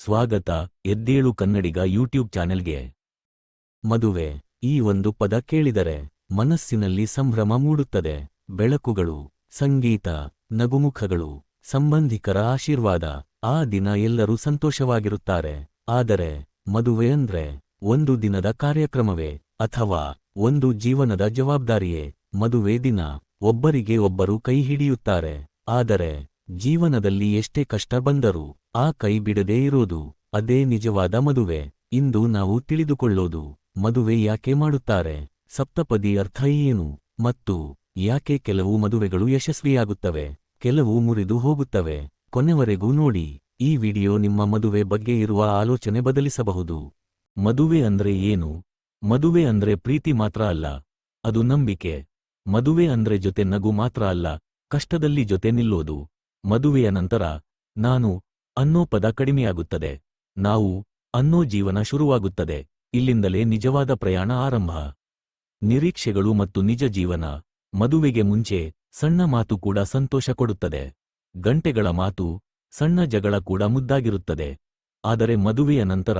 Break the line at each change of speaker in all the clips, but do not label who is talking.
ಸ್ವಾಗತ ಎದ್ದೇಳು ಕನ್ನಡಿಗ ಯೂಟ್ಯೂಬ್ ಚಾನೆಲ್ಗೆ. ಮದುವೆ ಈ ಒಂದು ಪದ ಕೇಳಿದರೆ ಮನಸ್ಸಿನಲ್ಲಿ ಸಂಭ್ರಮ ಮೂಡುತ್ತದೆ. ಬೆಳಕುಗಳು, ಸಂಗೀತ, ನಗುಮುಖಗಳು, ಸಂಬಂಧಿಕರ ಆಶೀರ್ವಾದ. ಆ ದಿನ ಎಲ್ಲರೂ ಸಂತೋಷವಾಗಿರುತ್ತಾರೆ. ಆದರೆ ಮದುವೆ ಅಂದ್ರೆ ಒಂದು ದಿನದ ಕಾರ್ಯಕ್ರಮವೇ ಅಥವಾ ಒಂದು ಜೀವನದ ಜವಾಬ್ದಾರಿಯೇ? ಮದುವೆ ದಿನ ಒಬ್ಬರಿಗೆ ಒಬ್ಬರು ಕೈ ಹಿಡಿಯುತ್ತಾರೆ. ಆದರೆ ಜೀವನದಲ್ಲಿ ಎಷ್ಟೇ ಕಷ್ಟ ಬಂದರೂ ಆ ಕೈ ಬಿಡದೇ ಇರೋದು, ಅದೇ ನಿಜವಾದ ಮದುವೆ. ಇಂದು ನಾವು ತಿಳಿದುಕೊಳ್ಳೋದು, ಮದುವೆ ಯಾಕೆ ಮಾಡುತ್ತಾರೆ, ಸಪ್ತಪದಿ ಅರ್ಥ ಏನು, ಮತ್ತು ಯಾಕೆ ಕೆಲವು ಮದುವೆಗಳು ಯಶಸ್ವಿಯಾಗುತ್ತವೆ, ಕೆಲವು ಮುರಿದು ಹೋಗುತ್ತವೆ. ಕೊನೆವರೆಗೂ ನೋಡಿ. ಈ ವಿಡಿಯೋ ನಿಮ್ಮ ಮದುವೆ ಬಗ್ಗೆ ಇರುವ ಆಲೋಚನೆ ಬದಲಿಸಬಹುದು. ಮದುವೆ ಅಂದ್ರೆ ಏನು? ಮದುವೆ ಅಂದ್ರೆ ಪ್ರೀತಿ ಮಾತ್ರ ಅಲ್ಲ, ಅದು ನಂಬಿಕೆ. ಮದುವೆ ಅಂದ್ರೆ ಜೊತೆ ನಗು ಮಾತ್ರ ಅಲ್ಲ, ಕಷ್ಟದಲ್ಲಿ ಜೊತೆ ನಿಲ್ಲೋದು. ಮದುವೆಯ ನಂತರ ನಾನು ಅನ್ನೋ ಪದ ಕಡಿಮೆಯಾಗುತ್ತದೆ. ನಾವು ಅನ್ನೋ ಜೀವನ ಶುರುವಾಗುತ್ತದೆ. ಇಲ್ಲಿಂದಲೇ ನಿಜವಾದ ಪ್ರಯಾಣ ಆರಂಭ. ನಿರೀಕ್ಷೆಗಳು ಮತ್ತು ನಿಜ ಜೀವನ. ಮದುವೆಗೆ ಮುಂಚೆ ಸಣ್ಣ ಮಾತು ಕೂಡ ಸಂತೋಷ ಕೊಡುತ್ತದೆ. ಗಂಟೆಗಳ ಮಾತು, ಸಣ್ಣ ಜಗಳ ಕೂಡ ಮುದ್ದಾಗಿರುತ್ತದೆ. ಆದರೆ ಮದುವೆಯ ನಂತರ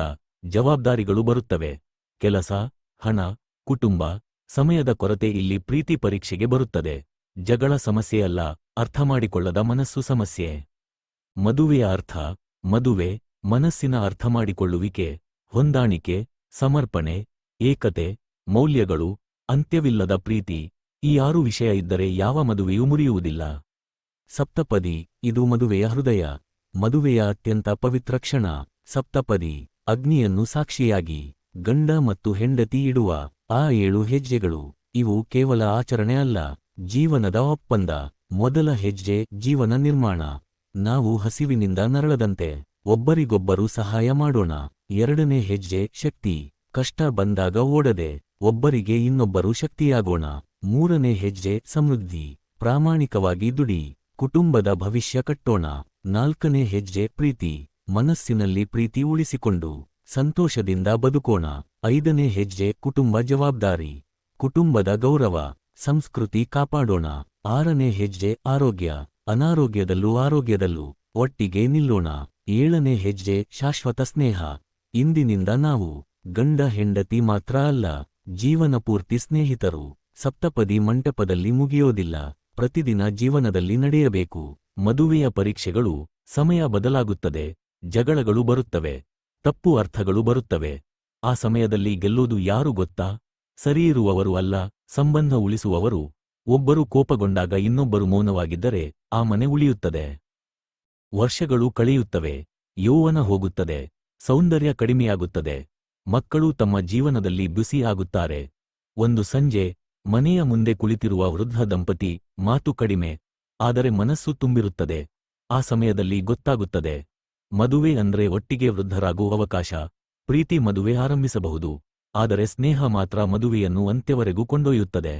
ಜವಾಬ್ದಾರಿಗಳು ಬರುತ್ತವೆ. ಕೆಲಸ, ಹಣ, ಕುಟುಂಬ, ಸಮಯದ ಕೊರತೆ. ಇಲ್ಲಿ ಪ್ರೀತಿ ಪರೀಕ್ಷೆಗೆ ಬರುತ್ತದೆ. ಜಗಳ ಸಮಸ್ಯೆಯಲ್ಲ, ಅರ್ಥಮಾಡಿಕೊಳ್ಳದ ಮನಸ್ಸು ಸಮಸ್ಯೆ. ಮದುವೆಯ ಅರ್ಥ. ಮದುವೆ ಮನಸ್ಸಿನ ಅರ್ಥಮಾಡಿಕೊಳ್ಳುವಿಕೆ, ಹೊಂದಾಣಿಕೆ, ಸಮರ್ಪಣೆ, ಏಕತೆ, ಮೌಲ್ಯಗಳು, ಅಂತ್ಯವಿಲ್ಲದ ಪ್ರೀತಿ. ಈ 6 ವಿಷಯ ಇದ್ದರೆ ಯಾವ ಮದುವೆಯೂ ಮುರಿಯುವುದಿಲ್ಲ. ಸಪ್ತಪದಿ ಇದು ಮದುವೆಯ ಹೃದಯ, ಮದುವೆಯ ಅತ್ಯಂತ ಪವಿತ್ರ ಕ್ಷಣ. ಸಪ್ತಪದಿ ಅಗ್ನಿಯನ್ನು ಸಾಕ್ಷಿಯಾಗಿ ಗಂಡ ಮತ್ತು ಹೆಂಡತಿ ಇಡುವ ಆ 7 ಹೆಜ್ಜೆಗಳು. ಇವು ಕೇವಲ ಆಚರಣೆ ಅಲ್ಲ, ಜೀವನದ ಒಪ್ಪಂದ. ಮೊದಲ ಹೆಜ್ಜೆ ಜೀವನ ನಿರ್ಮಾಣ. ನಾವು ಹಸಿವಿನಿಂದ ನರಳದಂತೆ ಒಬ್ಬರಿಗೊಬ್ಬರು ಸಹಾಯ ಮಾಡೋಣ. ಎರಡನೇ ಹೆಜ್ಜೆ ಶಕ್ತಿ. ಕಷ್ಟ ಬಂದಾಗ ಓಡದೆ ಒಬ್ಬರಿಗೆ ಇನ್ನೊಬ್ಬರು ಶಕ್ತಿಯಾಗೋಣ. ಮೂರನೇ ಹೆಜ್ಜೆ ಸಮೃದ್ಧಿ. ಪ್ರಾಮಾಣಿಕವಾಗಿ ದುಡಿ, ಕುಟುಂಬದ ಭವಿಷ್ಯ ಕಟ್ಟೋಣ. ನಾಲ್ಕನೇ ಹೆಜ್ಜೆ ಪ್ರೀತಿ. ಮನಸ್ಸಿನಲ್ಲಿ ಪ್ರೀತಿ ಉಳಿಸಿಕೊಂಡು ಸಂತೋಷದಿಂದ ಬದುಕೋಣ. ಐದನೇ ಹೆಜ್ಜೆ ಕುಟುಂಬ ಜವಾಬ್ದಾರಿ. ಕುಟುಂಬದ ಗೌರವ, ಸಂಸ್ಕೃತಿ ಕಾಪಾಡೋಣ. ಆರನೇ ಹೆಜ್ಜೆ ಆರೋಗ್ಯ. ಅನಾರೋಗ್ಯದಲ್ಲೂ ಆರೋಗ್ಯದಲ್ಲೂ ಒಟ್ಟಿಗೆ ನಿಲ್ಲೋಣ. ಏಳನೇ ಹೆಜ್ಜೆ ಶಾಶ್ವತ ಸ್ನೇಹ. ಇಂದಿನಿಂದ ನಾವು ಗಂಡ ಹೆಂಡತಿ ಮಾತ್ರ ಅಲ್ಲ, ಜೀವನ ಪೂರ್ತಿ ಸ್ನೇಹಿತರು. ಸಪ್ತಪದಿ ಮಂಟಪದಲ್ಲಿ ಮುಗಿಯೋದಿಲ್ಲ, ಪ್ರತಿದಿನ ಜೀವನದಲ್ಲಿ ನಡೆಯಬೇಕು. ಮದುವೆಯ ಪರೀಕ್ಷೆಗಳು. ಸಮಯ ಬದಲಾಗುತ್ತದೆ, ಜಗಳಗಳು ಬರುತ್ತವೆ, ತಪ್ಪು ಅರ್ಥಗಳು ಬರುತ್ತವೆ. ಆ ಸಮಯದಲ್ಲಿ ಗೆಲ್ಲೋದು ಯಾರು ಗೊತ್ತಾ? ಸರಿಯಿರುವವರು ಅಲ್ಲ, ಸಂಬಂಧ ಉಳಿಸುವವರು. ಒಬ್ಬರು ಕೋಪಗೊಂಡಾಗ ಇನ್ನೊಬ್ಬರು ಮೌನವಾಗಿದ್ದರೆ ಆ ಮನೆ ಉಳಿಯುತ್ತದೆ. ವರ್ಷಗಳು ಕಳೆಯುತ್ತವೆ, ಯೌವನ ಹೋಗುತ್ತದೆ, ಸೌಂದರ್ಯ ಕಡಿಮೆಯಾಗುತ್ತದೆ, ಮಕ್ಕಳು ತಮ್ಮ ಜೀವನದಲ್ಲಿ ಬ್ಯುಸಿ ಆಗುತ್ತಾರೆ. ಒಂದು ಸಂಜೆ ಮನೆಯ ಮುಂದೆ ಕುಳಿತಿರುವ ವೃದ್ಧ ದಂಪತಿ, ಮಾತು ಕಡಿಮೆ, ಆದರೆ ಮನಸ್ಸು ತುಂಬಿರುತ್ತದೆ. ಆ ಸಮಯದಲ್ಲಿ ಗೊತ್ತಾಗುತ್ತದೆ, ಮದುವೆ ಅಂದ್ರೆ ಒಟ್ಟಿಗೆ ವೃದ್ಧರಾಗುವ ಅವಕಾಶ. ಪ್ರೀತಿ ಮದುವೆ ಆರಂಭಿಸಬಹುದು, ಆದರೆ ಸ್ನೇಹ ಮಾತ್ರ ಮದುವೆಯನ್ನು ಅಂತ್ಯವರೆಗೂ ಕೊಂಡೊಯ್ಯುತ್ತದೆ.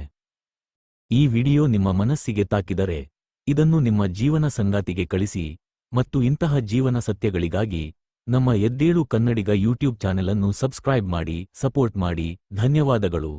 ಈ ವಿಡಿಯೋ ನಿಮ್ಮ ಮನಸ್ಸಿಗೆ ತಾಕಿದರೆ ಇದನ್ನು ನಿಮ್ಮ ಜೀವನ ಸಂಗಾತಿಗೆ ಕಳಿಸಿ ಮತ್ತು ಇಂತಹ ಜೀವನ ಸತ್ಯಗಳಿಗಾಗಿ ನಮ್ಮ ಎದ್ದೇಳು ಕನ್ನಡಿಗ ಯೂಟ್ಯೂಬ್ ಚಾನೆಲ್ ಅನ್ನು ಸಬ್ಸ್ಕ್ರೈಬ್ ಮಾಡಿ, ಸಪೋರ್ಟ್ ಮಾಡಿ. ಧನ್ಯವಾದಗಳು.